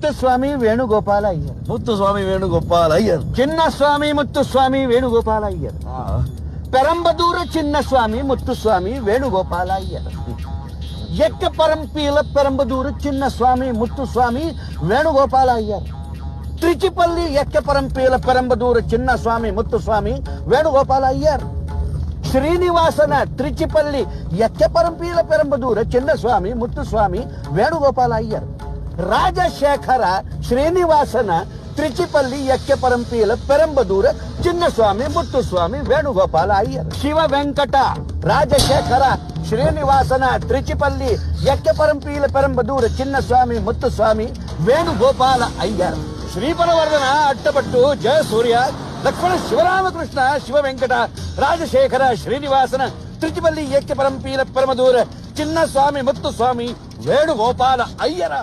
ಮುತ್ತುಸ್ವಾಮಿ ವೇಣುಗೋಪಾಲ ಅಯ್ಯರ್. ಮುತ್ತುಸ್ವಾಮಿ ವೇಣುಗೋಪಾಲ್ ಅಯ್ಯರ್. ಚಿನ್ನಸ್ವಾಮಿ ಮುತ್ತುಸ್ವಾಮಿ ವೇಣುಗೋಪಾಲ ಅಯ್ಯರ್. ಪೆರಂಬದೂರ ಚಿನ್ನಸ್ವಾಮಿ ಮುತ್ತುಸ್ವಾಮಿ ವೇಣುಗೋಪಾಲ ಅಯ್ಯರ್. ಎಕ್ಕ ಪರಂಪೀಲ ಪೆರಂಬದೂರ ಚಿನ್ನಸ್ವಾಮಿ ಮುತ್ತುಸ್ವಾಮಿ ವೇಣುಗೋಪಾಲ ಅಯ್ಯರ್. ತ್ರಿಚಿಪಲ್ಲಿ ಎಕ್ಕ ಪರಂಪೀಲ ಪೆರಂಬದೂರ ಚಿನ್ನಸ್ವಾಮಿ ಮುತ್ತುಸ್ವಾಮಿ ವೇಣುಗೋಪಾಲ ಅಯ್ಯರ್. ಶ್ರೀನಿವಾಸನ ತ್ರಿಚಿಪಲ್ಲಿ ಎಕ್ಕ ಪರಂಪೀಲ ಪೆರಂಬದೂರ ಚಿನ್ನಸ್ವಾಮಿ ಮುತ್ತುಸ್ವಾಮಿ ವೇಣುಗೋಪಾಲ ಅಯ್ಯರ್. ರಾಜಶೇಖರ ಶ್ರೀನಿವಾಸನ ತ್ರಿಚಿಪಲ್ಲಿ ಎಕ್ಕೆ ಪರಂಪೀಲ ಪೆರಂಬದೂರ ಚಿನ್ನಸ್ವಾಮಿ ಮುತ್ತುಸ್ವಾಮಿ ವೇಣುಗೋಪಾಲ ಅಯ್ಯರ್. ಶಿವ ವೆಂಕಟ ರಾಜಶೇಖರ ಶ್ರೀನಿವಾಸನ ತ್ರಿಚಿಪಲ್ಲಿ ಎಕ್ಕೆ ಪರಂಪೀಲ ಪೆರಂಬದೂರ ಚಿನ್ನಸ್ವಾಮಿ ಮುತ್ತುಸ್ವಾಮಿ ವೇಣುಗೋಪಾಲ ಅಯ್ಯರ್. ಶ್ರೀಪರವರ್ಧನ ಅಟ್ಟಪಟ್ಟು ಜಯ ಸೂರ್ಯ ಲಕ್ಷ್ಮಣ ಶಿವರಾಮಕೃಷ್ಣ ಶಿವ ವೆಂಕಟ ರಾಜಶೇಖರ ಶ್ರೀನಿವಾಸನ ತ್ರಿಚಿಪಲ್ಲಿ ಎಕ್ಕೆ ಪರಂಪೀಲ ಪೆರಂಬದೂರ ಚಿನ್ನಸ್ವಾಮಿ ಮುತ್ತುಸ್ವಾಮಿ ವೇಣುಗೋಪಾಲ ಅಯ್ಯರ.